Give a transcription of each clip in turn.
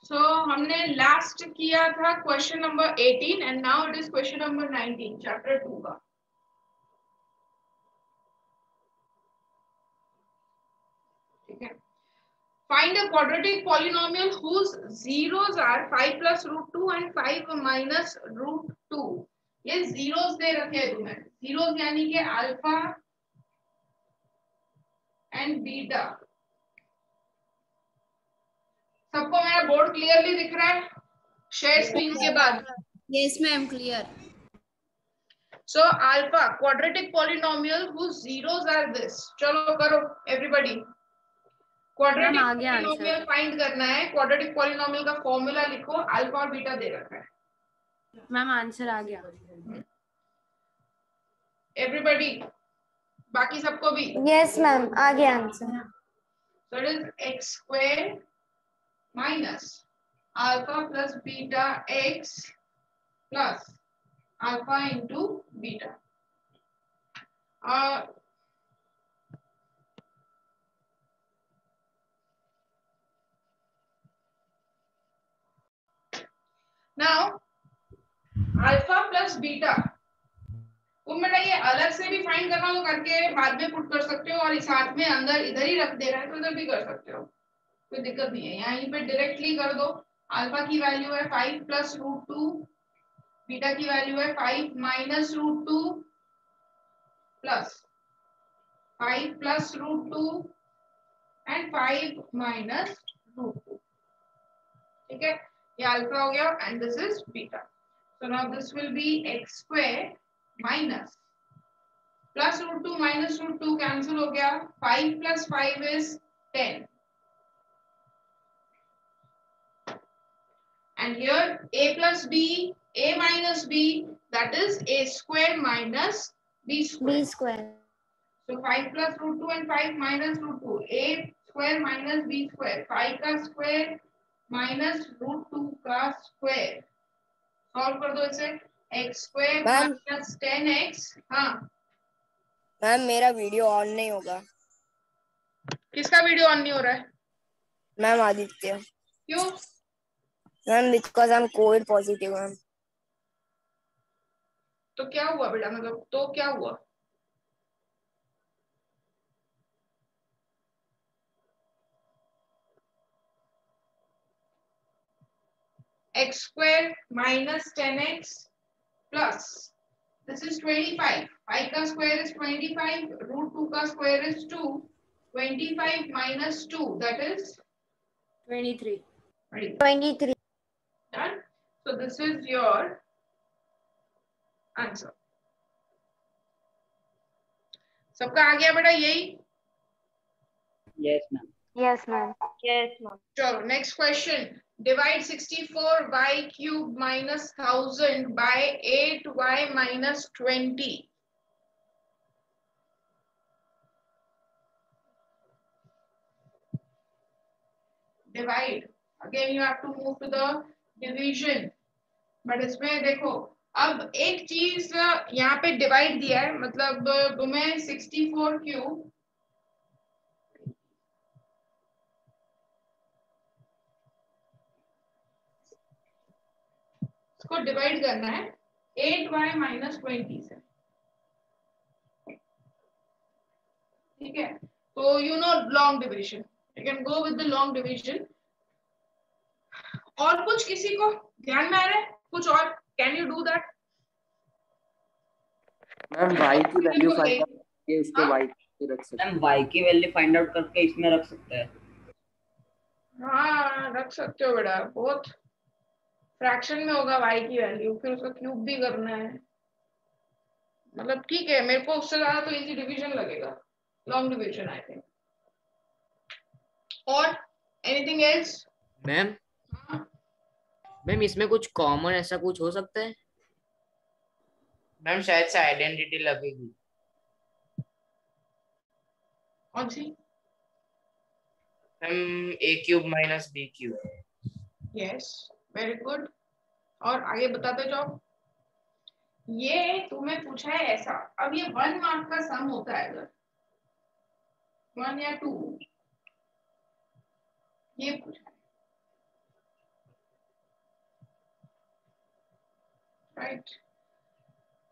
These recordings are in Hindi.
सो हमने लास्ट किया था question number 18 and now it is question number 19 chapter 2 का। ठीक है, find a quadratic polynomial whose zeros are 5 plus root 2 and 5 minus root 2। ये जीरोस दे रखे हैं तुम्हें, जीरोस यानी कि अल्फा एंड बीटा। सबको मेरा बोर्ड क्लियरली दिख रहा है शेयर स्क्रीन के बाद? Yes ma'am, clear. So alpha quadratic polynomial whose zeros are this। चलो करो एवरीबॉडी। क्वाड्रेटिक पॉलिनोमियल फाइंड करना है। क्वाड्रेटिक पॉलिनोमियल का फॉर्मूला लिखो, अल्फा और बीटा दे रखा है। मैम आंसर आ गया एवरीबॉडी, बाकी सबको भी? यस मैम, आ गया answer. So it is x square minus alpha plus beta x plus alpha into beta। Now alpha plus beta, तुम बेटा ये अलग से भी फाइंड करना हो करके बाद में पुट कर सकते हो, और साथ में अंदर इधर ही रख दे रहा है तो इधर भी कर सकते हो, कोई दिक्कत नहीं है। यहाँ पे डायरेक्टली कर दो। अल्फा की वैल्यू है 5 प्लस रूट 2, बीटा की वैल्यू है 5 minus root 2 plus 5 plus root 2 and 5 minus root 2। ठीक है, ये अल्फा हो गया and this is beta. So now this will be X square minus plus root 2 minus root 2 cancel हो गया, 5 plus 5 is 10 and here a plus b, a minus b, that is a square minus b square। b square। So 5 plus root 2 and 5 minus root 2, a square minus b square, 5 का square minus root 2 का square। सॉल्व कर दो इसे, x square minus 10x। हाँ मैम मेरा वीडियो ऑन नहीं होगा। किसका वीडियो ऑन नहीं हो रहा है? मैम आदित्य। क्यों? Ma'am because I am Covid positive ma'am. तो क्या हुआ बेटा, मतलब तो क्या हुआ? x square minus 10x plus this is 25, 5 का square is 25, root 2 का square is 2, 25 minus 2 that is 23। Done. So this is your answer। सबका आ गया बेटा यही? Yes ma'am. Yes ma'am. Yes ma'am. चलो next question. Divide 64y cube minus 1000 by 8y minus 20। Divide. Again you have to move to the division, but इसमें देखो अब एक चीज यहाँ पे डिवाइड दिया है, मतलब तुम्हें 64 क्यूब इसको डिवाइड करना है 8y minus 20 से। ठीक है, तो you know long division, you can go with the long division. और कुछ किसी को ध्यान में आ रहा है कुछ और? Can you do that? Ma'am y की वैल्यू फाइंड आउट करके इसको y पे रख सकते हैं। मैम y की वैल्यू फाइंड आउट करके इसमें रख सकते हैं। हाँ रख सकते हो बेटा, बहुत फ्रैक्शन में होगा y की वैल्यू, फिर उसका क्यूब भी करना है, मतलब ठीक है, मेरे को उससे ज्यादा तो इजी डिवीजन लगेगा, लॉन्ग डिवीजन आई थिंक। और एनीथिंग एल्स? मैम मैम इसमें कुछ कॉमन ऐसा कुछ हो सकता है? मैम शायद से आइडेंटिटी लगेगी। कौन सी? Ma'am a cube minus b cube. Yes very good. और आगे बताते जाओ। ये तुम्हें पूछा है ऐसा, अब ये 1 मार्क का सम होता है अगर 1 या 2, ये पूछा है। राइट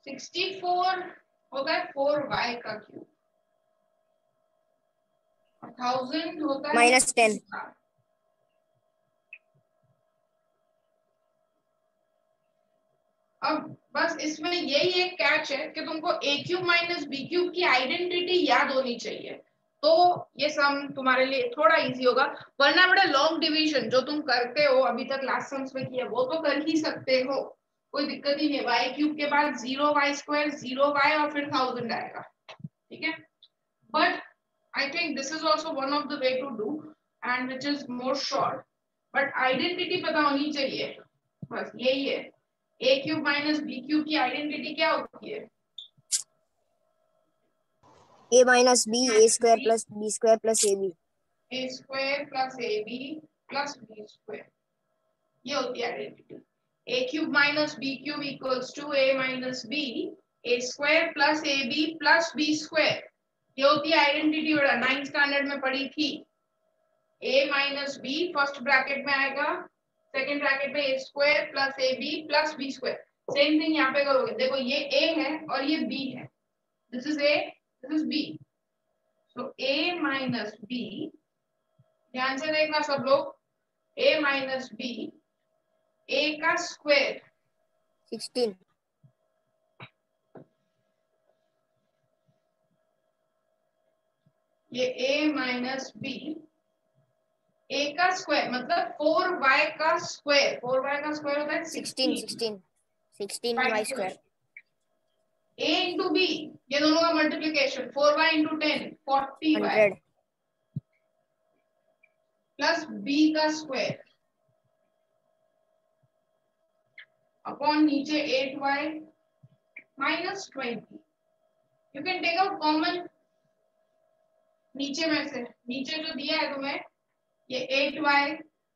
64 होता है 4y का क्यूब, 1000 होता है -10. अब बस इसमें यही एक कैच है कि तुमको a cube minus B cube की आइडेंटिटी याद होनी चाहिए, तो ये सम तुम्हारे लिए थोड़ा इजी होगा। वरना बड़ा लॉन्ग डिवीजन जो तुम करते हो अभी तक लास्ट सम्स में किया वो तो कर ही सकते हो, कोई दिक्कत ही नहीं। y क्यूब के बाद 0y स्क्वायर 0y और फिर 1000 आएगा, ठीक है। But I think this is also one of the way to do and which is more short, but identity पता होनी चाहिए, बस यही है। a cube minus B cube की आइडेंटिटी क्या होती है? a minus b a square plus b square plus ab. a square plus ab plus b square, ये होती है identity. a cube minus b cube equals to a minus b a square plus ab plus b square, ये होती है आइडेंटिटी। बेटा 9th स्टैंडर्ड में पढ़ी थी। a minus b first bracket में आएगा, सेकंड ब्रैकेट में a square plus ab plus b square. Same thing यहाँ पे करोगे, देखो ये a है और ये b है, this is a this is b, so a minus b, ध्यान से देखना सब लोग, a माइनस b a का स्क्वायर 16. ये a माइनस b a का स्क्वायर मतलब 4y का स्क्वायर, 4y का स्क्वायर होता है 16 y square. a into b, ये दोनों का multiplication 4y into 10 40y 100. Plus b का स्क्वायर अपॉन नीचे 8y minus 20। You can take out common नीचे में से, नीचे जो दिया है तुम्हें ये 8y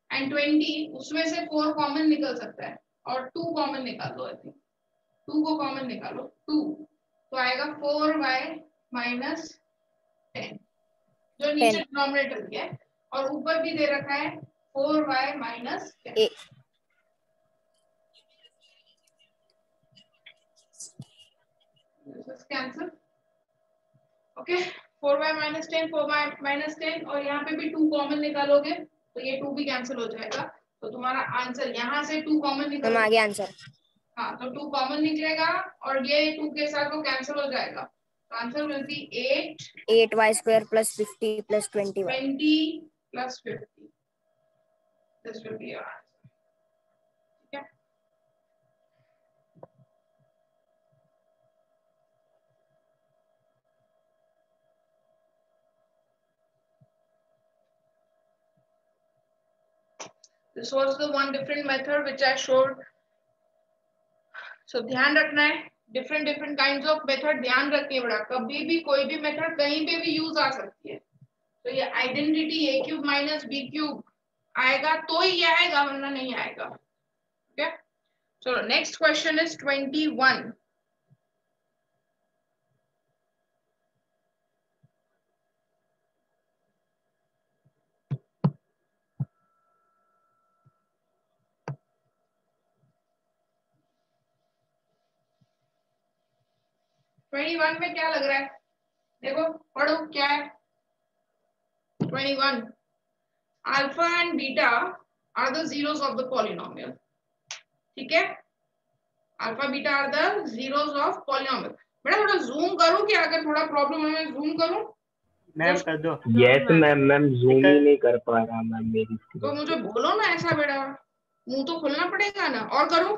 एंड 20, उसमें से 4 कॉमन निकल सकता है और 2 कॉमन निकाल लो, आई थिंक 2 को कॉमन निकालो 2, तो आएगा 4y माइनस 10 जो नीचे डिनोमिनेटर दिया है, और ऊपर भी दे रखा है 4y minus 10। Cancel, okay 4y minus 10 4y minus 10, और यहाँ पे भी 2 कॉमन निकालोगे तो ये 2 भी कैंसिल हो जाएगा, तो तुम्हारा आंसर यहाँ से 2 कॉमन निकल आगे आंसर। हाँ तो 2 कॉमन निकलेगा और ये 2 के साथ वो कैंसिल हो जाएगा, तो answer will be 8y square plus 50 plus 20y. 20 plus 50, this will be your answer. ठीक है, this was the one different method which I showed. So ध्यान रखना है, different kinds of method ध्यान रखिए बड़ा, कभी भी कोई भी मेथड कहीं पे भी यूज आ सकती है। तो ये identity a cube minus b cube आएगा तो ही आएगा, वरना नहीं आएगा। ओके, चलो नेक्स्ट क्वेश्चन इज 21। में क्या लग रहा है, देखो पढ़ो क्या है। 21 alpha and beta are the zeros of the polynomial, ठीक है, alpha beta are the zeros of polynomial. बेटा थोड़ा जूम करूं क्या, अगर थोड़ा प्रॉब्लम है मैं जूम करूं? मैम कर दो। यस मैम जूम ही नहीं कर पा रहा मैम मेरी स्क्रीन। तो मुझे बोलो ना ऐसा, बेटा मुंह तो खोलना पड़ेगा ना। और करूं?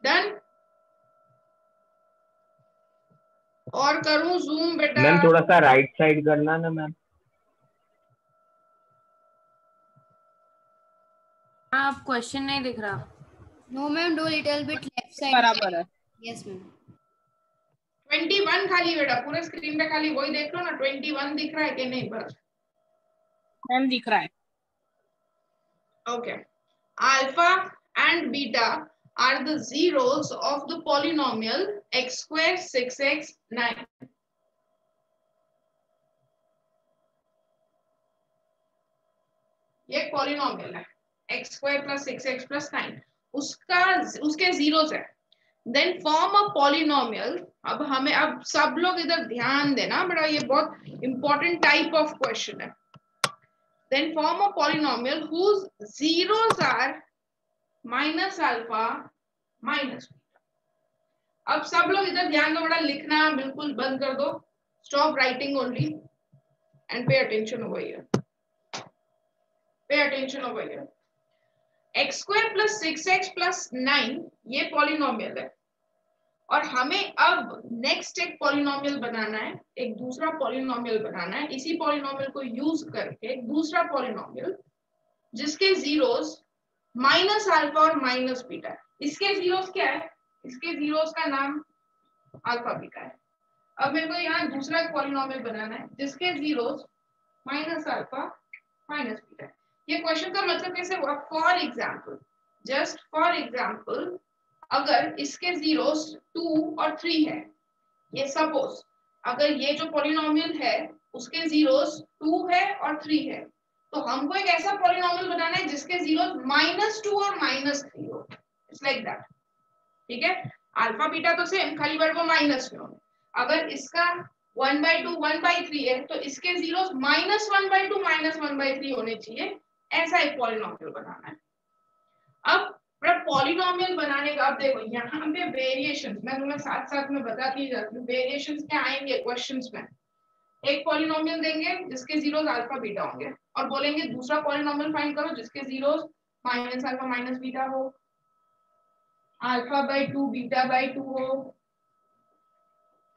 डन? और करूं जूम बेटा? मैम थोड़ा सा राइट साइड करना ना मैम। आप क्वेश्चन नहीं दिख रहा। No, ma'am. Do little bit left side. बराबर है। Yes, ma'am. 21 खाली बेटा, पूरे स्क्रीन पे खाली वही देख लो ना, 21 दिख रहा है कि नहीं? बस मैम दिख रहा है। Okay. Alpha and beta are the zeros of the polynomial x square 6x 9. ये polynomial है, X square plus 6x plus 9 उसके जीरोस है। Then form a polynomial. अब हमें अब सब लोग इधर ध्यान देना, बड़ा ये बहुत इंपॉर्टेंट टाइप ऑफ क्वेश्चन है। Then form a polynomial whose zeros are minus alpha minus. अब सब लोग इधर ध्यान दो, बड़ा लिखना बिल्कुल बंद कर दो। Stop writing only and pay attention over here. Pay attention over here. X square plus 6x plus 9 ये पॉलिनोमियल है, और हमें अब नेक्स्ट एक पॉलिनोमियल बनाना है, एक दूसरा पॉलिनोमियल बनाना है। इसी पॉलिनोमियल को यूज करके एक दूसरा पॉलिनोमियल जिसके जीरोस माइनस अल्फा और माइनस बीटा है। इसके जीरोस क्या है? इसके जीरोस का नाम अल्फा बीटा है। अब मेरे को यहाँ दूसरा एक पॉलिनोमियल बनाना है जिसके zeros minus alpha minus beta है। ये क्वेश्चन का मतलब कैसे हुआ? For example, just for example, अगर इसके जीरोस 2 और 3 है, ये सपोज अगर ये जो पॉलिनोमियल है उसके जीरोस 2 है और 3 है, तो हमको एक ऐसा पॉलिनोमियल बनाना है जिसके जीरोस -2 और -3 हो। इट्स लाइक दैट, ठीक है। अल्फा बीटा तो सेम, खाली वर्ड को माइनस में हो। अगर इसका 1/2 1/3 है तो इसके जीरोस -1/2 -1/3 होने चाहिए। ऐसा एक पॉलिनोमियल बनाना है। अब पॉलिनोमियल बनाने का, अब देखो यहाँ पे वेरिएशंस मैं तुम्हें साथ साथ में बताती जाती हूँ। वेरिएशंस क्या आएंगे क्वेश्चंस में? एक पॉलिनोमियल देंगे जिसके जीरोस अल्फा बीटा होंगे और बोलेंगे दूसरा पॉलिनोमियल फाइंड करो जिसके zeros minus alpha minus beta हो, अल्फा/2 बीटा/2 हो,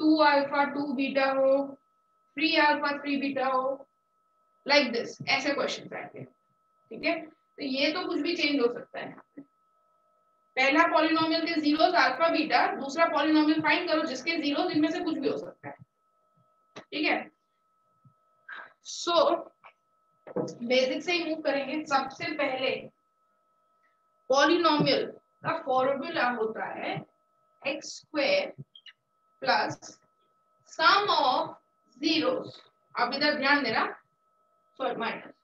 2 अल्फा 2 बीटा हो, 3 अल्फा 3 बीटा हो, लाइक दिस। ऐसे क्वेश्चन आएंगे, ठीक है। तो ये तो कुछ भी चेंज हो सकता है। पहला पॉलिनोमियल के जीरोस अल्फा बीटा, दूसरा पॉलिनोमियल फाइंड करो जिसके जीरोस इनमें से कुछ भी हो सकता है, ठीक है। सो बेसिक से ही मूव करेंगे। सबसे पहले पॉलिनोमियल का फॉर्मूला होता है X square plus sum of zeros. अब इधर ध्यान देना, सॉरी माइनस।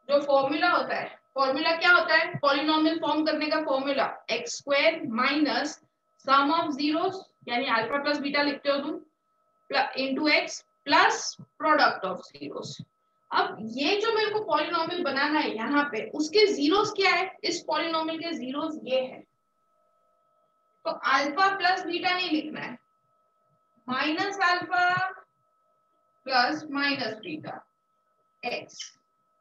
जो फॉर्मूला होता है, फॉर्मूला क्या होता है? पॉलिनोमियल फॉर्म करने का formula x square minus sum of zeros, यानी अल्फा प्लस बीटा लिखते हो तुम, into x plus product of zeros. अब ये जो मेरे को पॉलिनोमियल बनाना है यहाँ पे, उसके जीरोस क्या है? इस पॉलिनोमियल के जीरोस ये है। तो अल्फा प्लस बीटा नहीं लिखना है, minus alpha plus minus beta x,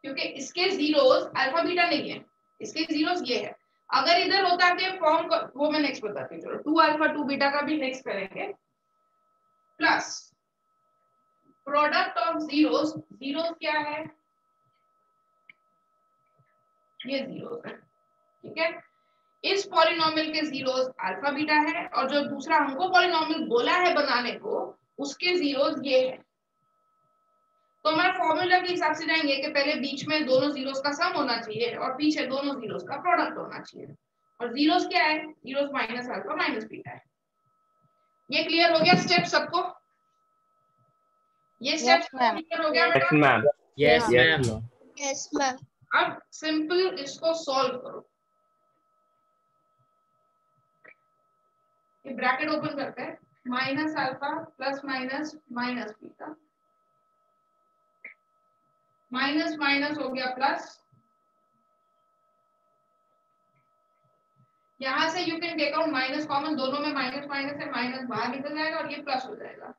क्योंकि इसके जीरोस अल्फा बीटा नहीं है, इसके जीरोस ये है। अगर इधर होता कि फॉर्म वो मैं नेक्स्ट बताती हूँ, चलो 2 अल्फा 2 बीटा का भी नेक्स्ट करेंगे, plus product of zeros. Zeros क्या है? ये जीरोस है, ठीक है। इस पॉलिनोमियल के जीरोस अल्फा बीटा है, और जो दूसरा हमको पॉलिनोमियल बोला है बनाने को, उसके जीरोस ये है। तो हमारा फॉर्मूला के हिसाब से जाएंगे कि पहले बीच में दोनों जीरोस का सम होना चाहिए और पीछे दोनों जीरोस का प्रोडक्ट होना चाहिए। और जीरोस क्या है? Zeros minus alpha minus beta है। ये क्लियर हो गया स्टेप सबको? ये स्टेप क्लियर हो गया बेटा? Ma'am. Yes ma'am. Yes ma'am. अब सिंपल इसको सॉल्व करो। ये ब्रैकेट ओपन करते हैं, minus alpha plus minus minus beta, minus minus हो गया प्लस, यहां से you can take out minus common, दोनों में माइनस माइनस है, माइनस बाहर निकल जाएगा और ये प्लस हो जाएगा।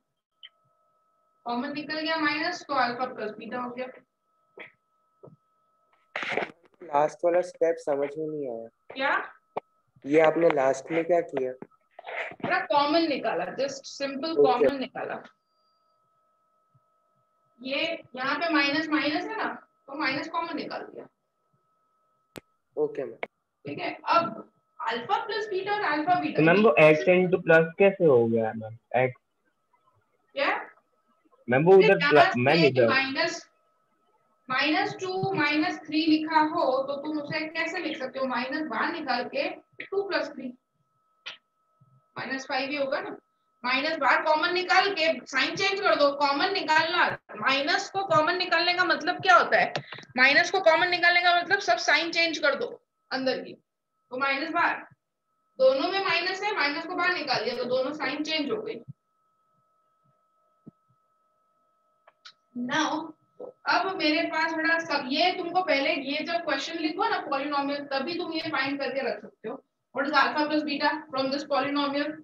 कॉमन निकल गया माइनस, तो अल्फा प्लस बीटा हो गया। लास्ट वाला स्टेप समझ में नहीं आया। क्या? ये आपने लास्ट में क्या किया? पूरा कॉमन निकाला, जस्ट सिंपल कॉमन निकाला। ये यहाँ पे माइनस माइनस है ना, तो माइनस कॉमन निकाल दिया। ओके मैम, ठीक है। अब अल्फा प्लस बीटा और अल्फा बीटा, तो मैम वो x इंटू प्लस कैसे हो गया मैम? x क्या मैम वो उधर मैम इधर -2 -3 लिखा हो तो तुम उसे कैसे लिख सकते हो? माइनस बाहर निकाल के 2 + 3 -5 ही होगा ना। माइनस बाहर कॉमन निकाल के साइन चेंज कर दो, कॉमन निकालना, माइनस को कॉमन निकालने का मतलब क्या होता है, माइनस को कॉमन निकालने का मतलब सब साइन चेंज कर दो अंदर की, तो माइनस बाहर, दोनों में माइनस है, माइनस को बाहर निकाल दिया तो दोनों साइन चेंज हो गई। नाउ अब मेरे पास बड़ा सब, ये तुमको पहले ये जब क्वेश्चन लिखो ना पॉलिनोमियल, तभी तुम ये फाइंड करके रख सकते हो। What is alpha plus beta from this polynomial,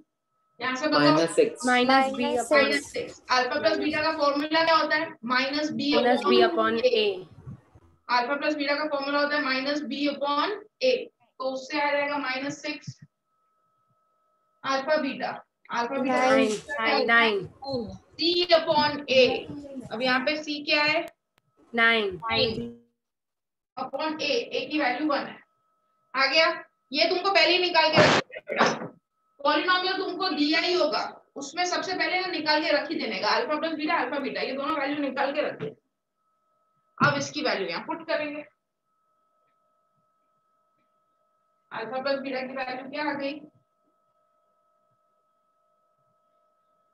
यहाँ से बताओ। -6 minus B upon -6। Alpha plus beta का फॉर्मूला क्या होता है, minus B upon A. Alpha plus beta का फॉर्मूला होता है माइनस बी अपॉन ए, तो उससे आ जाएगा -6 अल्फा बीटा, अल्फा बीटा 9 सी अपॉन ए। अब यहाँ पे सी क्या है, 9 अपॉन ए की वैल्यू 1 है। आ गया, ये तुमको पहले ही निकाल के रखना, पॉलिनोमियल तुमको दिया ही होगा, उसमें सबसे पहले ना निकाल के रख ही देने का, अल्फा प्लस बीटा ये दोनों वैल्यू निकाल के रख दे। अब इसकी वैल्यू यहाँ पुट करेंगे, अल्फा प्लस बीटा की वैल्यू क्या आ गई,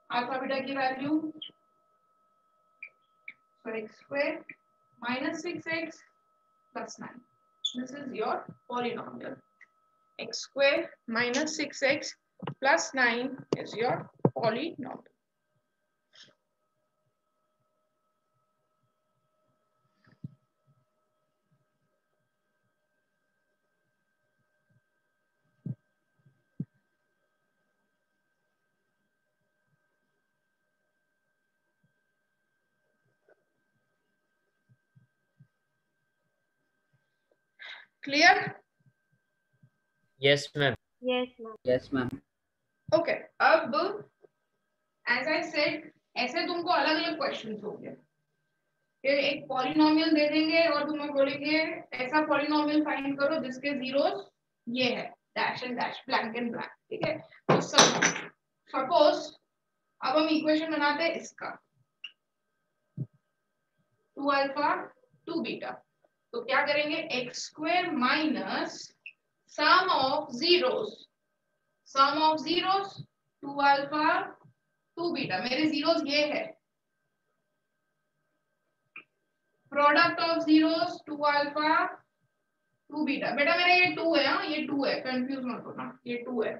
अल्फा बीटा की value x² -6x + 9, this is your polynomial, x² -6x + 9 is your polynomial. Clear? Yes, ma'am. Yes, ma'am. Okay. अब as I said, ऐसे तुमको अलग अलग क्वेश्चन होंगे, फिर एक पॉलिनोमियल दे देंगे और तुम्हें बोलेंगे ऐसा पॉलिनोमियल फाइंड करो जिसके जीरोस ये है, dash and dash, blank and blank, ठीक है। तो सपोज अब हम इक्वेशन बनाते हैं इसका 2 अल्फा 2 बीटा, तो क्या करेंगे, x² minus sum of zeros 2 alpha 2 beta, मेरे जीरोस ये है, product of zeros 2 alpha 2 beta, बेटा मेरा ये 2 है, हाँ ये 2 है, कंफ्यूज मत होना, ये 2 है।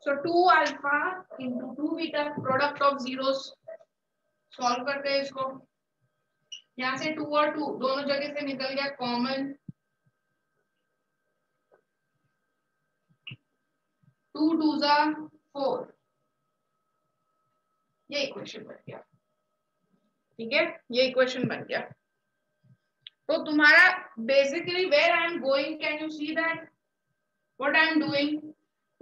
सो 2 alpha into 2 beta, product of zeros, solve करते हैं इसको, यहाँ से 2 और 2 दोनों जगह से निकल गया कॉमन, 2 2 जा 4, ये इक्वेशन बन गया, ठीक है, ये इक्वेशन बन गया। तो तुम्हारा basically where I am going, can you see that what I am doing,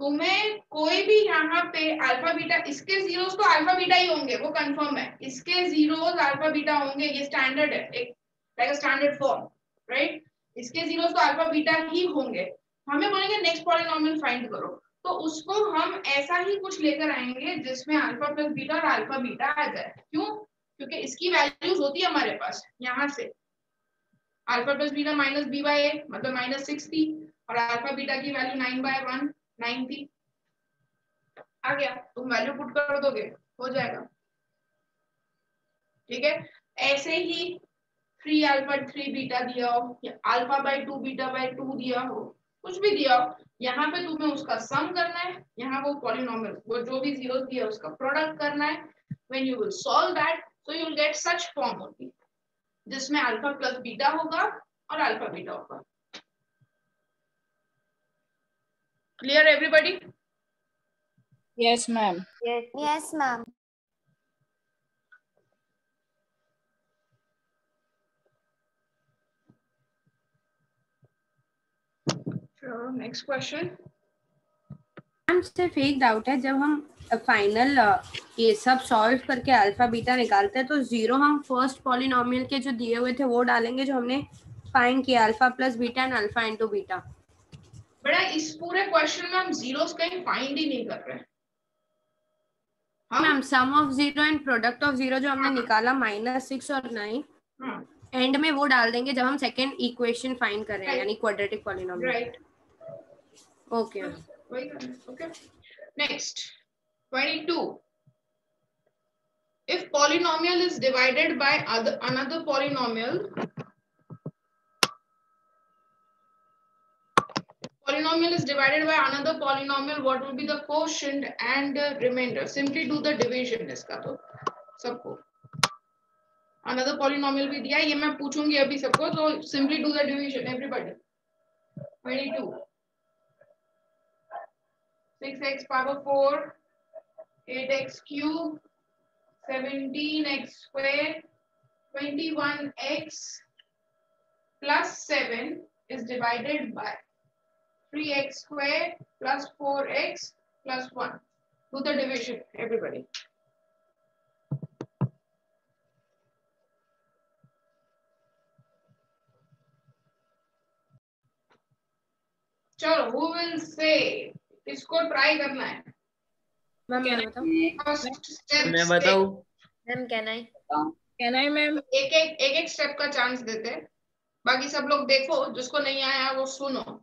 तुम्हें कोई भी यहाँ पे अल्फा बीटा, इसके जीरोस तो अल्फा बीटा ही होंगे, वो कंफर्म है, इसके जीरोस अल्फा बीटा होंगे, ये स्टैंडर्ड है, एक लाइक स्टैंडर्ड फॉर्म, राइट, इसके जीरोस तो अल्फा बीटा ही होंगे। हमें बोलेंगे नेक्स्ट पॉलिनोमियल फाइंड करो, तो उसको हम ऐसा ही कुछ लेकर आएंगे जिसमें अल्फा प्लस बीटा और अल्फा बीटा आ जाए। क्यों? क्योंकि इसकी वैल्यूज होती है हमारे पास, यहाँ से alpha plus beta minus b by a मतलब -6 थी, और अल्फा बीटा की वैल्यू 9/1 9 थी। आ गया, तुम वैल्यू पुट कर दोगे, हो जाएगा, ठीक है। ऐसे ही 3 अल्फा 3 बीटा दिया हो, या अल्फा बाय 2 बीटा बाय 2 दिया हो, कुछ भी दिया हो, यहाँ पे तुम्हें उसका सम करना है, यहाँ वो पॉलिनोमियल वो जो भी जीरोस दिया उसका प्रोडक्ट करना है। When you will solve that, so you will get such form होगी जिसमें अल्फा प्लस बीटा होगा और अल्फा बीटा होगा। Clear everybody? Yes, ma'am. Yes, ma'am. Sure, next question. Ma'am सिर्फ एक डाउट है, जब हम फाइनल ये सब सॉल्व करके अल्फा बीटा निकालते हैं तो जीरो हम फर्स्ट पॉलिनोमियल के जो दिए हुए थे वो डालेंगे जो हमने फाइंड किया, alpha plus beta and alpha into beta. बेटा इस पूरे क्वेश्चन में हम जीरोस कहीं फाइंड ही नहीं कर रहे। हाँ ma'am, sum of zero and product of zero जो हमने निकाला -6 और 9, एंड में वो डाल देंगे जब हम सेकंड इक्वेशन फाइंड कर रहे हैं, यानी quadratic polynomial. Right, okay okay. Next 22 polynomial is divided by another polynomial, what will be the quotient and remainder? Simply do the division इसका तो सबको. Another polynomial भी दिया, ये मैं पूछूंगी अभी सबको, तो simply do the division everybody. 22 6x power 4 8x cube 17x square 21x plus 7 is divided by 3x square plus 4x plus 1. Do the division, everybody. चलो, who will say? इसको try करना है. मैम मैं बताऊं? मैं बताऊं? Ma'am can I? Can I, ma'am? एक स्टेप का चांस देते हैं. बाकी सब लोग देखो, जिसको नहीं आया वो सुनो.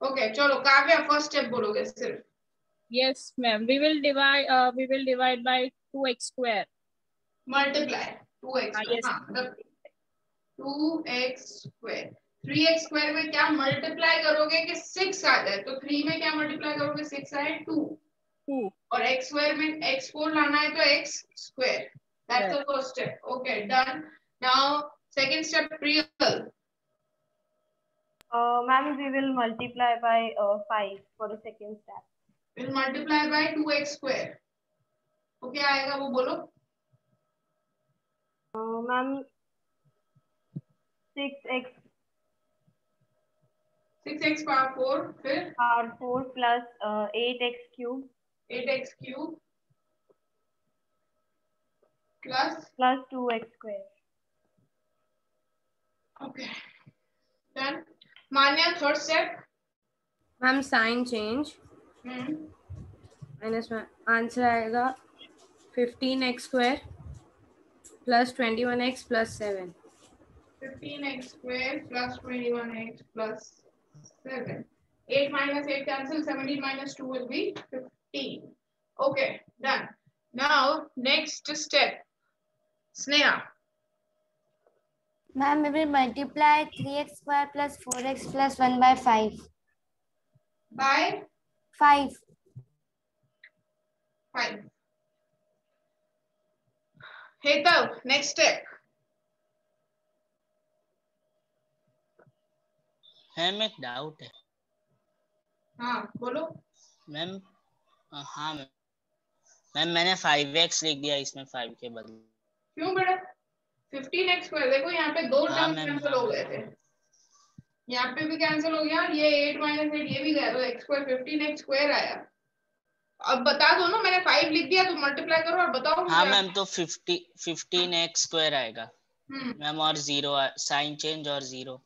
ओके, चलो काव्या फर्स्ट स्टेप बोलोगे सिर्फ. Yes, ma'am. We will divide by 2x square. Multiply 2x Yes. 2x square 3x square में क्या मल्टीप्लाई करोगे कि 6 आ जाए? तो 3 में क्या मल्टीप्लाई करोगे? 6 आए 2. और x square में x4 लाना है तो x square. That's the first step. Okay, done. Now second step, Priyal. Ma'am, we will multiply by 5 for the second step. We'll multiply by 2x square. तो क्या आएगा वो बोलो? Ma'am, 6x power 4 फिर power 4 plus 8x cube 8x cube plus 2x square. Okay, done. Manya, third step. Ma'am sign change minus में आंसर आएगा 15x square plus 21x plus 7. 15x square plus 21x plus 7. 8 minus 8 cancel. 17 minus 2 will be 15. Okay, done. Now next step, Sneha. Ma'am, we will multiply 3x square plus 4x plus 1 by 5. By 5. 5. Hetal, next step. Ma'am एक डाउट है. हाँ बोलो. मैम हाँ मैम मैंने 5x लिख दिया इसमें 5 के बदले. क्यों बेटा? 15x स्क्वायर देखो यहाँ पे दो टर्म कैंसिल हो गए थे. यहाँ पे भी कैंसिल हो गया. ये 8 minus 8 ये भी गया तो x स्क्वायर 15x स्क्वायर आया. अब बता दो ना, मैंने 5 लिख दिया तो मल्टीप्लाई करो और बताओ. हाँ मैम, तो 15x स्क्वायर आएगा मैम और 0 साइन चेंज और 0.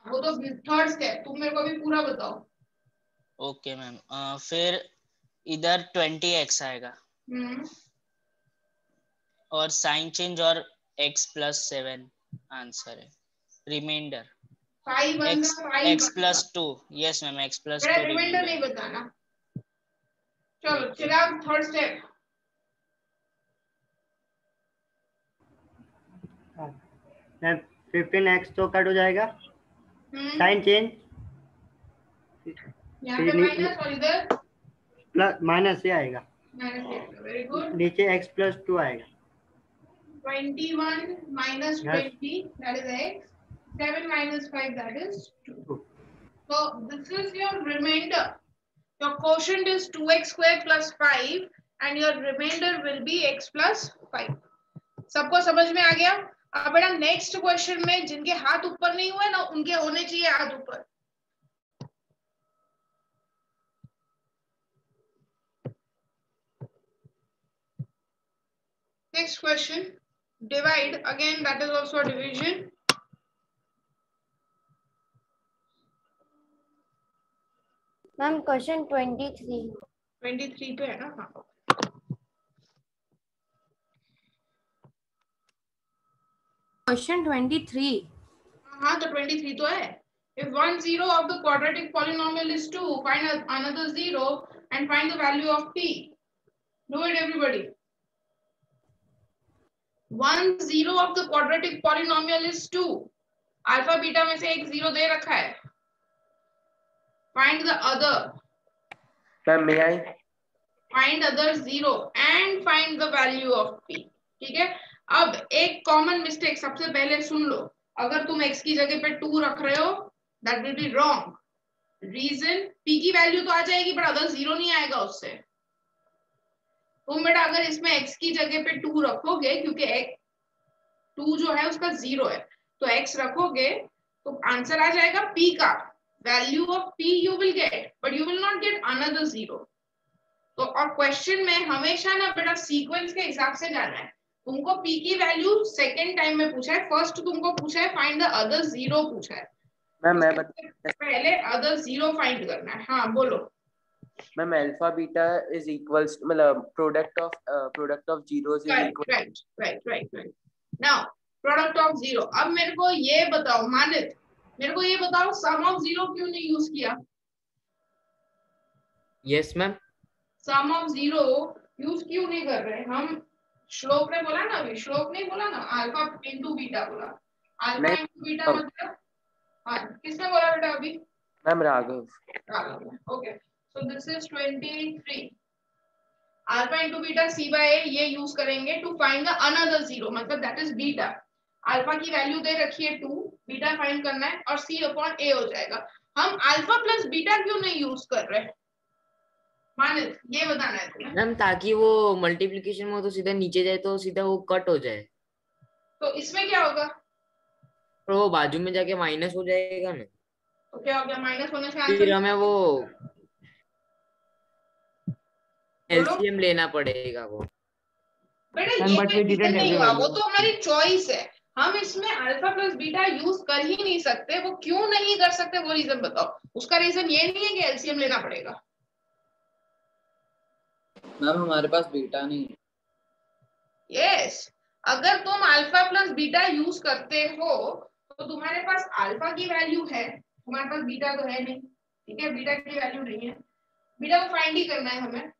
वो तो थर्ड स्टेप. तुम मेरे को अभी पूरा बताओ. Okay ma'am. फिर इधर 20x आएगा और साइन चेंज और x plus 7 आंसर है. Reminder x plus 2. Yes ma'am, x plus 2 reminder नहीं बताना. चलो चिराग, थर्ड स्टेप. मैम 15x तो कट हो जाएगा. साइन चेंज यहाँ पे माइनस और इधर प्लस माइनस से आएगा. Very good. नीचे x plus 2 आएगा. 21 minus 20 that is x. 7 minus 5 that is 2. So this is your remainder. Your quotient is 2x square plus 5 and your remainder will be x plus 5. सबको समझ में आ गया? अब बेटा नेक्स्ट क्वेश्चन में जिनके हाथ ऊपर नहीं हुए ना उनके होने चाहिए हाथ ऊपर. Next question, divide again, that is also a division. Ma'am, question 23. 23 पे है ना? हाँ. Question 23. हाँ तो 23 तो है. If one zero of the quadratic polynomial is 2, find another zero and find the value of p. Do it everybody. 1 0 of the quadratic polynomial is 2. Alpha beta में से एक 0 दे रखा है. Find the other. Ma'am may I? Find other 0 and find the value of p. ठीक है. अब एक कॉमन मिस्टेक सबसे पहले सुन लो. अगर तुम x की जगह पे 2 रख रहे हो, that will be wrong. Reason, p की वैल्यू तो आ जाएगी पर अदर 0 नहीं आएगा उससे. तुम बेटा अगर इसमें x की जगह पे 2 रखोगे, क्योंकि x 2 जो है उसका 0 है, तो x रखोगे तो आंसर आ जाएगा p का. Value of p you will get, but you will not get another 0. तो और क्वेश्चन में हमेशा ना बेटा सीक्वेंस के हिसाब से जाना है. तुमको p की वैल्यू सेकंड टाइम में पूछा है, फर्स्ट तुमको पूछा है फाइंड द अदर 0 पूछा है. मैं पहले अदर 0 फाइंड करना है. हाँ बोलो. Ma'am alpha beta is equals मतलब product of zeros is equal. Right. Now product of 0. अब मेरे को ये बताओ मानित, मेरे को ये बताओ सम ऑफ 0 क्यों नहीं यूज किया? Yes ma'am. Sum of 0 use क्यों नहीं कर रहे हम? श्लोक ने बोला ना, अभी श्लोक नहीं बोला ना, अल्फा इनटू बीटा बोला. अल्फा इनटू बीटा मतलब हाँ किसने बोला बेटा अभी? Ma'am Raghav. Okay, so this is 23. Alpha into beta c by a ये यूज करेंगे टू फाइंड द अनदर 0, मतलब दैट इज बीटा. अल्फा की वैल्यू दे रखी है 2, बीटा फाइंड करना है और c अपॉन a हो जाएगा. हम अल्फा प्लस बीटा क्यों नहीं यूज कर रहे? मानित ये बताना है तुम्हें. मैम ताकि वो मल्टीप्लिकेशन में तो सीधा नीचे जाए तो सीधा वो कट हो जाए. तो इसमें क्या होगा? तो वो बाजू में जाके माइनस हो जाएगा ना. तो क्या हो गया? माइनस होने से फिर आंसर हमें वो एलसीएम लेना पड़ेगा. वो बेटा ये नहीं हुआ, वो तो हमारी चॉइस है. हम इसमें अल्फा प्लस बीटा यूज कर ही नहीं सकते. वो क्यों नहीं कर सकते वो रीजन बताओ. उसका रीजन ये नहीं है कि एलसीएम लेना पड़ेगा. मैम हमारे पास बीटा नहीं है. यस, अगर तुम अल्फा प्लस बीटा यूज करते हो तो तुम्हारे पास अल्फा की वैल्यू है, तुम्हारे पास बीटा तो है नहीं. ठीक है, बीटा की वैल्यू नहीं है. बीटा को फाइंड ही करना है हमें.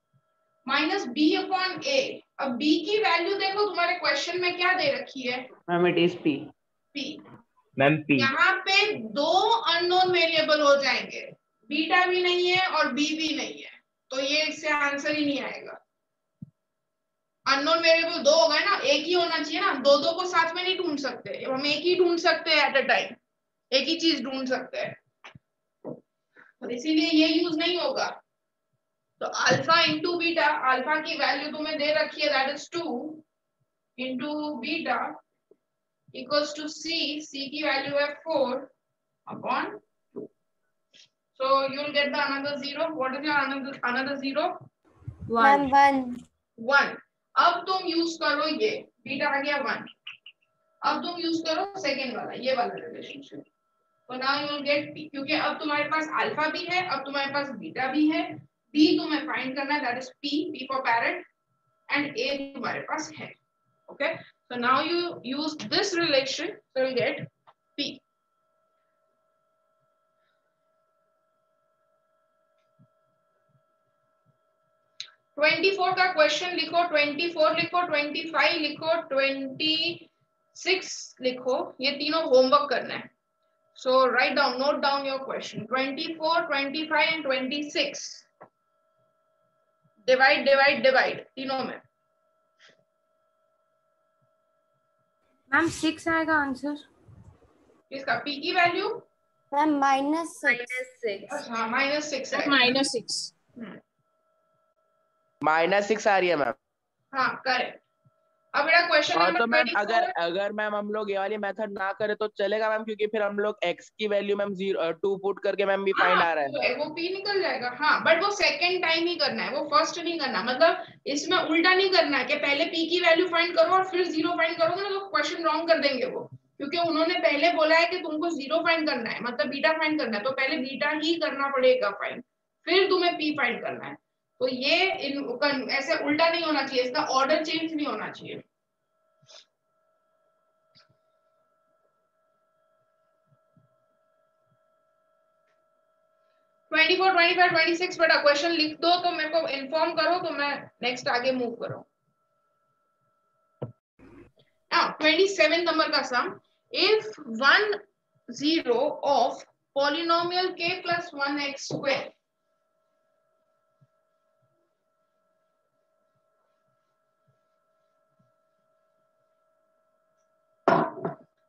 माइनस बी अपॉन ए. अब b की वैल्यू देखो तुम्हारे क्वेश्चन में क्या दे रखी है? Ma'am it is p. Ma'am p. यहाँ पे 2 अननोन वेरिएबल हो जाएंगे, बीटा भी नहीं है और b भी नहीं है, तो ये इससे आंसर ही नहीं आएगा. अननोन वेरिएबल 2 हो गए ना, एक ही होना चाहिए ना. दो को साथ में नहीं ढूंढ सकते, हम एक ही ढूंढ सकते हैं एट अ टाइम. एक ही चीज ढूंढ सकते हैं, तो इसीलिए ये यूज नहीं होगा. तो अल्फा इंटू बीटा, अल्फा की वैल्यू तुम्हें दे रखी है that is 2 into beta equals to c की वैल्यू है 4 upon 2. So you will get the another 0. What is your another 0? 1. अब तुम यूज करो ये बीटा आ गया 1. अब तुम यूज करो सेकेंड वाला, ये वाला रिलेशनशिप. तो now you will gate p, क्योंकि अब तुम्हारे पास अल्फा भी है, अब तुम्हारे पास बीटा भी है. b तुम्हें फाइंड करना है that is p for parrot, and a तुम्हारे पास है. Okay, so now you use this relation, so you get p. का क्वेश्चन लिखो, 24 लिखो, 25 लिखो, 26 लिखो. ये तीनों होमवर्क करना है. So write down, note down your question. 24, 25 and 26. Divide तीनों में. मैम 6 आएगा आंसर. इसका p की वैल्यू मैम -6. हाँ -6 है. -6. -6 आ रही है मैम. हाँ करेक्ट. अब मेरा क्वेश्चन हाँ नंबर तो मैम 24. अगर मैम हम लोग ये वाली मेथड ना करें तो चलेगा मैम, क्योंकि फिर हम लोग x की वैल्यू मैम 2 पुट करके मैम भी फाइंड आ रहा है. वो p निकल जाएगा. हाँ बट वो सेकंड टाइम ही करना है, वो फर्स्ट नहीं करना. मतलब इसमें उल्टा नहीं करना है कि पहले p की वैल्यू फाइंड करो और फिर 0 फाइंड करोगे ना तो क्वेश्चन रॉन्ग कर देंगे वो. क्योंकि उन्होंने पहले बोला है कि तुमको 0 फाइंड करना है, मतलब बीटा फाइंड करना है, तो पहले बीटा ही करना पड़ेगा फाइंड, फिर तुम्हें p फाइंड करना है. तो ये ऐसे उल्टा नहीं होना चाहिए, इसका ऑर्डर चेंज नहीं होना चाहिए. ट्वेंटी 24, 25, 26 बेटा क्वेश्चन लिख दो तो मेरे को इन्फॉर्म करो तो मैं नेक्स्ट आगे मूव करूं. 27 नंबर का sum, if 1 0 of polynomial k plus 1x square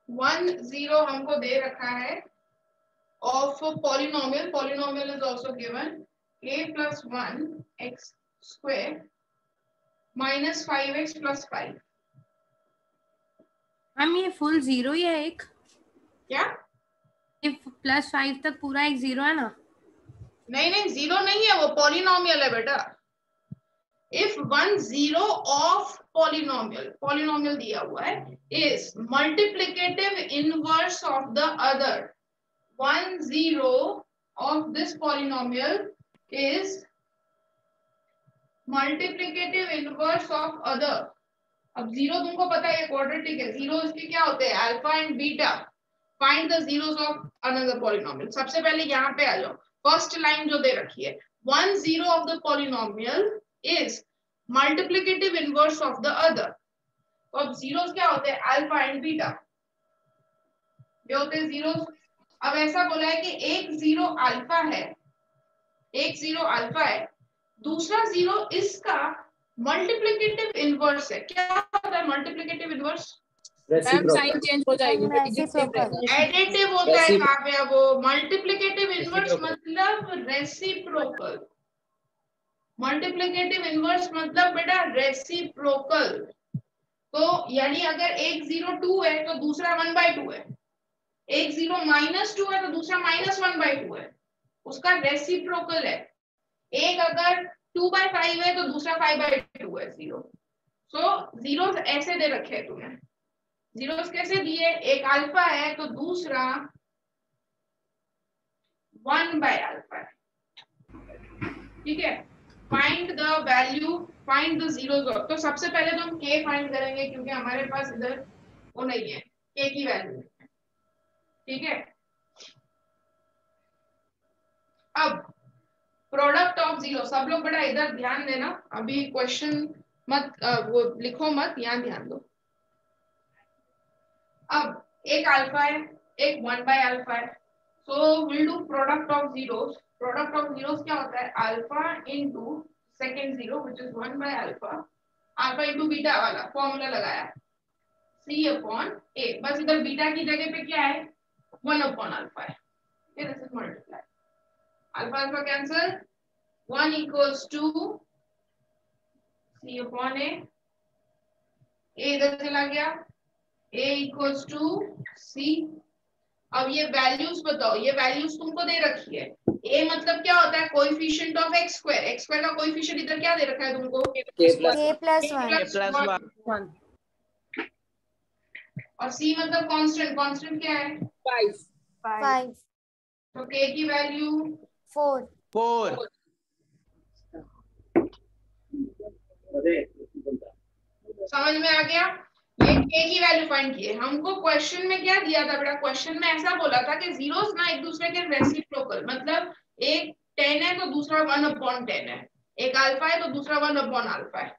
1 0 हमको दे रखा है of polynomial, polynomial is also given k plus 1 x square minus 5x plus 5. हम ये फुल 0 ही है एक, क्या इफ +5 तक पूरा एक 0 है ना? नहीं नहीं 0 नहीं है, वो पॉलिनोमियल है बेटा. इफ 1 0 ऑफ पॉलिनोमियल, पॉलिनोमियल दिया हुआ है, is multiplicative inverse of the other. 1 0 of this polynomial is multiplicative inverse of other. अब 0 तुमको पता है ये क्वाड्रेटिक है, 0 इसके क्या होते हैं? Alpha and beta. Find the zeros of another polynomial. सबसे पहले यहाँ पे आ जाओ, फर्स्ट लाइन जो दे रखी है, 1 0 of the polynomial is multiplicative inverse of the other. तो अब zeros क्या होते हैं? अल्फा एंड बीटा, ये होते हैं zeros. अब ऐसा बोला है कि एक 0 अल्फा है, एक 0 अल्फा है, दूसरा 0 इसका मल्टीप्लिकेटिव इनवर्स है. क्या होता है मल्टीप्लिकेटिव इनवर्स? साइन चेंज हो जाएगी, एडिटिव होता है काव्या. वो मल्टीप्लिकेटिव इनवर्स मतलब रेसिप्रोकल. मल्टीप्लिकेटिव इनवर्स मतलब बेटा रेसिप्रोकल. तो यानी अगर एक 0 2 है तो दूसरा 1/2 है, एक 0 -2 है तो दूसरा -1/2 है, उसका रेसिप्रोकल है. एक अगर 2/5 है तो दूसरा 5/2 है 0. सो जीरोस ऐसे दे रखे हैं तुम्हें. जीरोस कैसे दिए? एक अल्फा है तो दूसरा 1/अल्फा है. ठीक है. Find the value, find the zeros. तो सबसे पहले तो हम k फाइंड करेंगे क्योंकि हमारे पास इधर वो नहीं है, k की वैल्यू. ठीक है. अब प्रोडक्ट ऑफ जीरो, सब लोग बड़ा इधर ध्यान देना, अभी क्वेश्चन मत वो लिखो मत, यहाँ ध्यान दो. अब एक अल्फा है, एक 1/अल्फा है, so will do product of zeros. Product of zeros क्या होता है? Alpha into second zero which is alpha, alpha into beta वाला फॉर्मूला लगाया, c/a. बस इधर बीटा की जगह पे क्या है? 1/अल्फा है. This is multiply. Alpha alpha cancel, 1 equals to c/a. a इधर चला गया, a equals to c. अब ये वैल्यूज बताओ, ये वैल्यूज तुमको दे रखी है. a मतलब क्या होता है? Coefficient of x square. x square का कोएफिशिएंट इधर क्या दे रखा है तुमको? k+1. और c मतलब कांस्टेंट. कांस्टेंट क्या है? 5. तो k की वैल्यू 4. समझ में आ गया? ये k की वैल्यू फाइंड की है. हमको क्वेश्चन में क्या दिया था बेटा? क्वेश्चन में ऐसा बोला था कि जीरोस ना एक दूसरे के रेसिप्रोकल, मतलब एक 10 है तो दूसरा 1/10 है, एक अल्फा है तो दूसरा 1/अल्फा है.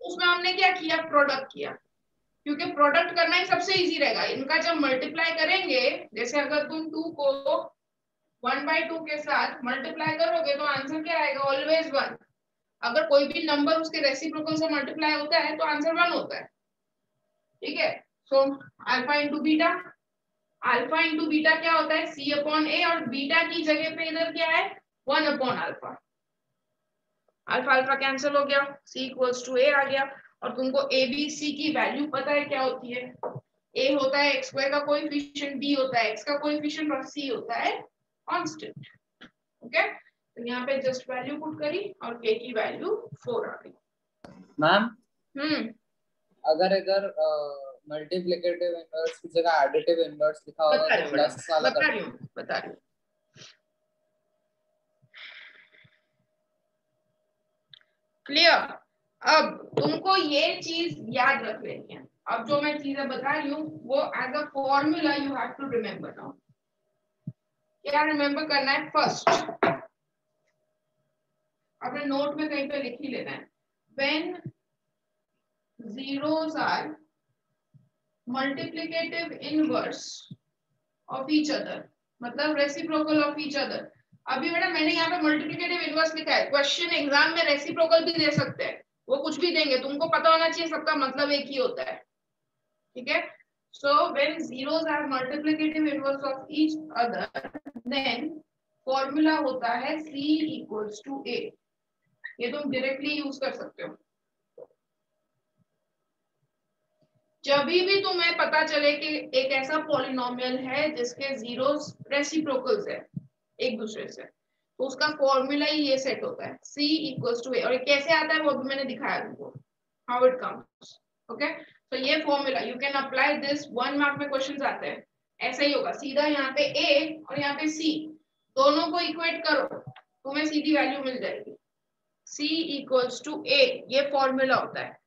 उसमें हमने क्या किया? प्रोडक्ट किया, क्योंकि प्रोडक्ट करना ही सबसे इजी रहेगा. इनका जब मल्टीप्लाई करेंगे, जैसे अगर तुम 2 को 1/2 के साथ मल्टीप्लाई करोगे तो आंसर क्या आएगा? ऑलवेज 1. अगर कोई भी नंबर उसके रेसिप्रोकल से मल्टीप्लाई होता है तो आंसर 1 होता है. ठीक है. So alpha into beta, alpha into beta क्या होता है? c/a. और बीटा की जगह पे इधर क्या है? 1/अल्फा. अल्फा अल्फा कैंसिल हो गया, c इक्वल्स टू a आ गया. और तुमको a b c की वैल्यू पता है क्या होती है? a होता है x स्क्वायर का कोएफिशिएंट, b होता है x का कोएफिशिएंट और c होता है कांस्टेंट. ओके. तो यहाँ पे जस्ट वैल्यू पुट करी और k की वैल्यू 4 आ गई. मैम अगर मल्टीप्लिकेटिव इनवर्स की जगह एडिटिव इनवर्स लिखा होगा तो प्लस वाला बता रही हूँ. क्लियर? अब तुमको ये चीज याद रख लेनी है. अब जो मैं चीजें बता रही हूँ वो as a formula you have to remember. Now क्या रिमेम्बर करना है? फर्स्ट अपने नोट में कहीं पे लिख ही लेना है. When zeros are multiplicative inverse of each other, मतलब रेसिप्रोकल ऑफ ईच अदर। अभी बेटा मैंने यहाँ पे मल्टीप्लिकेटिव इनवर्स लिखा है, क्वेश्चन एग्जाम में रेसिप्रोकल भी दे सकते हैं, वो कुछ भी देंगे, तुमको पता होना चाहिए सबका मतलब एक ही होता है, ठीक है। So when zeros are multiplicative inverse of each other, then formula होता है C equals to A। ये तुम डायरेक्टली यूज कर सकते हो। जब भी तुम्हें पता चले कि एक ऐसा पॉलिनोमियल है जिसके जीरोस रेसिप्रोकल्स है एक दूसरे से, तो उसका फॉर्मूला ही ये सेट होता है C equals to A। और ये कैसे आता है वो भी मैंने दिखाया तुमको, हाउ इट कम्स, ओके। तो ये formula you can apply this, 1 mark में क्वेश्चंस आते हैं, ऐसा ही होगा, सीधा यहाँ पे A और यहाँ पे C दोनों को इक्वेट करो, तुम्हें सीधी वैल्यू मिल जाएगी, C equals to A, ये फॉर्मूला होता है।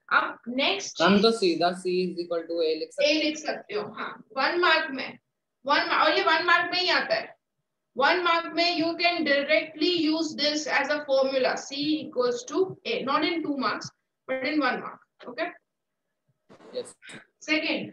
अब नेक्स्ट हम तो सीधा C is equal to A लिख सकते हो, हाँ 1 मार्क में, और ये 1 मार्क में ही आता है। 1 मार्क में you can directly use this as a formula, C equals to A, not in 2 marks but in 1 mark, okay? Yes. Second,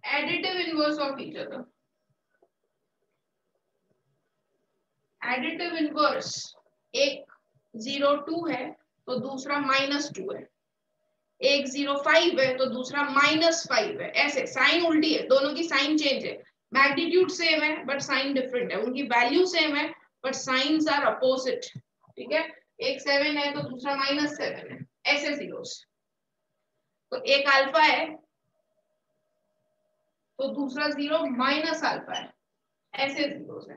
additive inverse of each other। additive inverse, एक 0.2 है तो दूसरा -2 है, एक 0.5 है तो दूसरा -5 है, ऐसे साइन उल्टी है, दोनों की साइन चेंज है, मैग्नीट्यूड सेम है बट साइन डिफरेंट है, उनकी वैल्यू सेम है बट साइंस आर अपोजिट, ठीक है। एक 7 है तो दूसरा -7 है, ऐसे जीरोस। तो एक अल्फा है तो दूसरा 0 माइनस अल्फा है, ऐसे जीरोस है,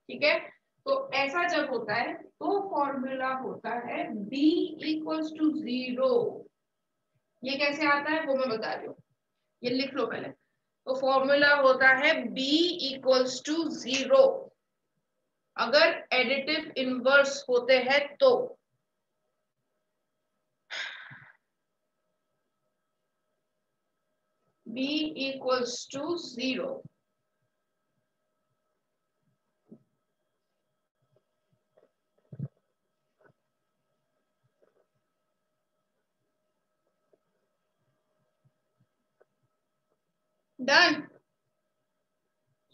ठीक है। तो ऐसा जब होता है तो फॉर्मूला होता है B equals to 0। ये कैसे आता है वो मैं बता रही हूँ, ये लिख लो पहले। तो फॉर्मूला होता है B equals to 0 अगर एडिटिव इनवर्स होते हैं तो। B equals to 0। Done?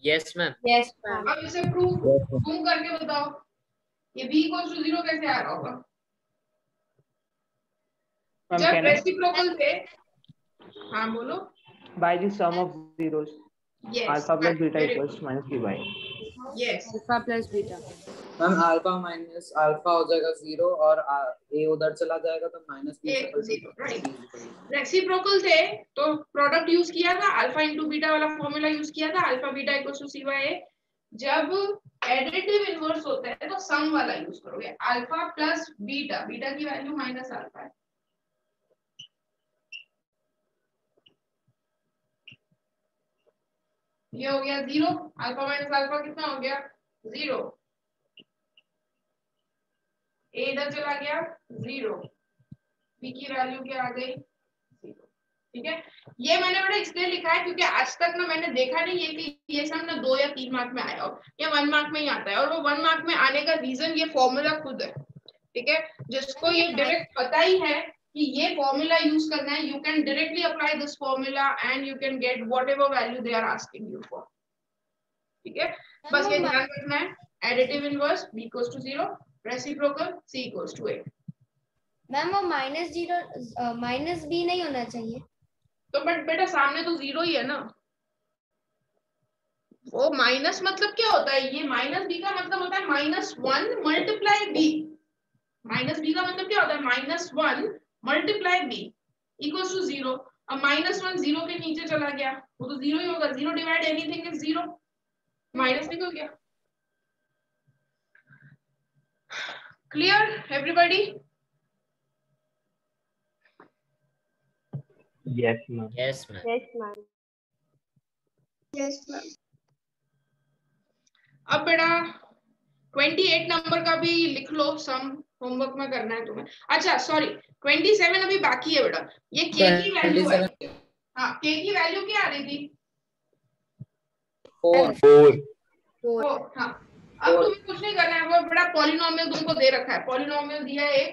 Yes ma'am. Yes ma'am. अब इसे प्रूव करके बताओ, ये B equals to 0 कैसे आ रहा होगा? जब रेसिप्रोकल थे, हाँ बोलो। By the sum of zeros, yes, alpha plus beta equals to minus b by। yes, alpha plus beta। Ma'am alpha minus alpha हो जाएगा 0 और A उधर चला जाएगा तो -b। राइट, रेसिप्रोकल थे तो प्रोडक्ट यूज किया था, अल्फा इंटू बीटा वाला फॉर्मूला यूज किया था, alpha beta equals to C by A। जब एडिटिव इनवर्स होता है तो सम वाला यूज करोगे, अल्फा प्लस बीटा, बीटा की वैल्यू माइनस अल्फा है, ये हो गया 0, अल्फा माइनस अल्फा कितना हो गया 0, A इधर चला गया 0, B की वैल्यू क्या आ गई 0, ठीक है। ये मैंने बड़ा इसलिए लिखा है क्योंकि आज तक ना मैंने देखा नहीं है कि ये सब ना 2 या 3 मार्क में आया हो, ये 1 मार्क में ही आता है, और वो 1 मार्क में आने का रीजन ये फॉर्मूला खुद है, ठीक है। जिसको ये डायरेक्ट पता ही है कि ये फॉर्मूला यूज करना है, you can directly apply this formula and you can get whatever value they are asking you for, ठीक है। बस ये ध्यान रखना है, additive inverse B equals to 0, reciprocal C equals to A। Ma'am वो माइनस b नहीं होना चाहिए तो बट बेटा सामने तो 0 ही है ना, वो माइनस मतलब क्या होता है, ये -b का मतलब होता है -1 मल्टीप्लाई b, -b का मतलब क्या होता है -1 मल्टीप्लाई b इक्वल्स टू 0। अब -1 0 के नीचे चला गया, वो तो 0 ही होगा, 0 डिवाइड एनीथिंग इज 0, माइनस निकल गया। Clear everybody? Yes ma'am. Yes ma'am. Yes ma'am. Yes ma'am. अब बेटा 28 नंबर का भी लिख लो, सम होमवर्क में करना है तुम्हें। अच्छा सॉरी 27 अभी बाकी है बेटा, ये k की वैल्यू है। हाँ, k की वैल्यू क्या आ रही थी 4। हाँ, अब तुम्हें कुछ नहीं करना है, वो बड़ा पॉलिनोमियल तुमको दे रखा है। पॉलिनोमियल दिया है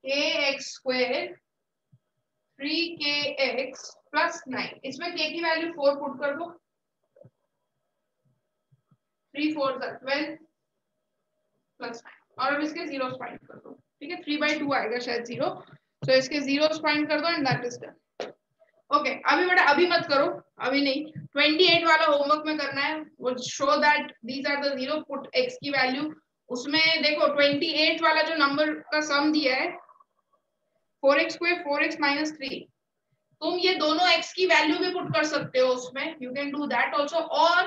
kx² 3kx + 9। इसमें k की वैल्यू 4 पुट कर दो। 3 4 12 + 9 और अब इसके जीरोस फाइंड कर दो। ठीक है, 3/2 आएगा शायद 0, तो इसके जीरोस फाइंड कर दो and that is done. Okay, अभी बेटा अभी मत करो, अभी नहीं। 28 वाला होमवर्क में करना है। वो show that these are the zero, put x की वैल्यू। उसमें देखो 28 वाला जो नंबर का सम दिया है 4x² 4x - 3, तुम ये दोनों x की वैल्यू भी पुट कर सकते हो उसमें, you can do that also. और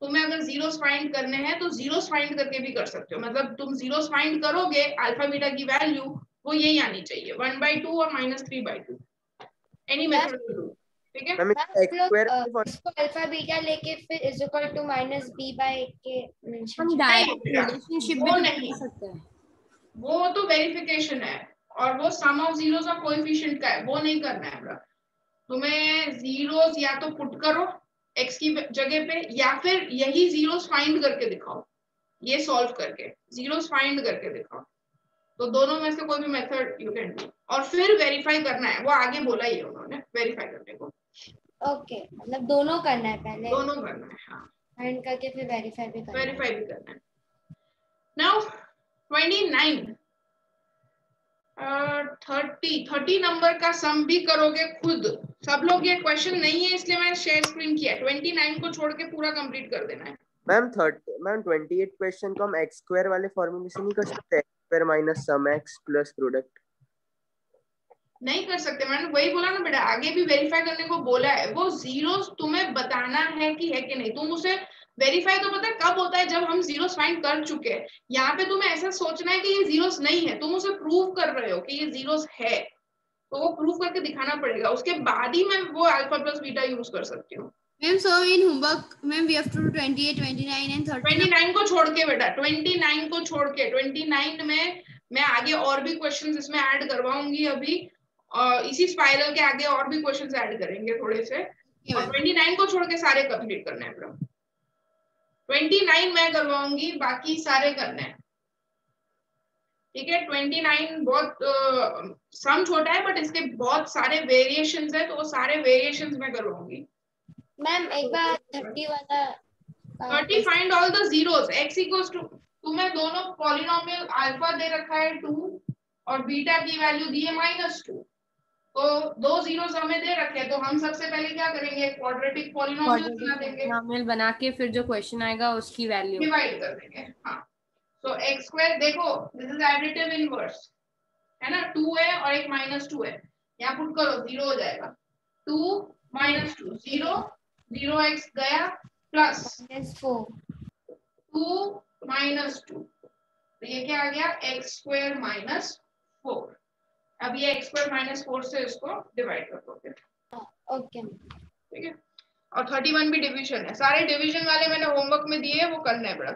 तुम्हें अगर जीरोस फाइंड करने हैं तो जीरोस फाइंड करके भी कर सकते हो। मतलब तुम जीरोस फाइंड करोगे, अल्फा बीटा की वैल्यू वो यही आनी चाहिए, 1/2 और -3/2। Any method will do. ठीक है, इसको अल्फा बीटा लेके फिर इज इक्वल टू -b/k हम डायरेक्ट रिलेशनशिप भी तो कर सकते हैं। वो तो वेरिफिकेशन है और वो सम ऑफ जीरोस और कोएफिशिएंट का है, वो नहीं करना है हमरा। तुम्हें जीरोस या तो पुट करो x की जगह पे, या फिर यही जीरोस फाइंड करके दिखाओ। ये सॉल्व करके जीरोस फाइंड करके दिखाओ। तो दोनों में से कोई भी मेथड यू कैन डू, और फिर वेरीफाई करना है। वो आगे बोला ही है उन्होंने वेरीफाई करने को। ओके, मतलब दोनों करना है, पहले दोनों करना है। हाँ, फाइंड करके फिर वेरीफाई भी करना है। वेरीफाई भी करना है। नाउ 29 30 नंबर का सम भी करोगे खुद सब लोग। ये क्वेश्चन नहीं है इसलिए मैंने शेयर स्क्रीन किया। 29 को छोड़ के पूरा कंप्लीट कर देना है। मैम 28 क्वेश्चन को हम x² वाले फॉर्मूले से नहीं कर सकते? x² - sum x + प्रोडक्ट नहीं कर सकते। मैंने वही बोला ना बेटा, आगे भी वेरीफाई करने को बोला है। वो जीरोस तुम्हें बताना है कि नहीं। तुम उसे वेरीफाई तो पता है कब होता है, जब हम जीरोस फाइंड कर चुके हैं। यहाँ पे तुम्हें ऐसा सोचना है कि ये जीरोस नहीं है, तुम उसे प्रूव कर रहे हो कि ये जीरोस है, तो वो प्रूव करके दिखाना पड़ेगा। उसके बाद ही मैं वो अल्फा प्लस बीटा यूज कर सकती हूँ। Ma'am so in homework ma'am we have to do 28 29 and 30। 29 को छोड़ के बेटा, 29 को छोड़ के 29 में मैं आगे और भी क्वेश्चंस इसमें ऐड करवाऊंगी अभी, और इसी स्पाइरल के आगे और भी क्वेश्चंस ऐड करेंगे थोड़े से। और 29 को छोड़ के सारे कंप्लीट करने हैं ब्रो। 29 मैं करवाऊंगी, बाकी सारे करने हैं। ठीक है, 29 बहुत सम छोटा है बट इसके बहुत सारे वेरिएशंस है, तो वो सारे वेरिएशंस मैं करवाऊंगी। मैम एक बार 30 वाला 30 find all the zeros. x = तुम्हें दोनों पॉलिनोमियल अल्फा दे रखा है 2 और बीटा की वैल्यू दी है -2, तो दो जीरोस हमें दे रखे हैं। तो हम सबसे पहले क्या करेंगे, क्वाड्रेटिक पॉलिनोमियल बना देंगे। पॉलिनोमियल बना के फिर जो क्वेश्चन आएगा उसकी वैल्यू डिवाइड कर देंगे। हाँ, तो x² देखो दिस इज एडिटिव इनवर्स है ना, 2 है और एक -2 है। यहाँ पुट करो 0 हो जाएगा। 2 - 2 0 0x गया प्लस 4 2 - 2, तो ये क्या आ गया x² - 4। अब ये x² - 4 से इसको डिवाइड कर दोगे। ओके, ठीक है, और 31 भी डिवीजन है। सारे डिवीजन वाले मैंने होमवर्क में दिए, वो करना है बड़ा।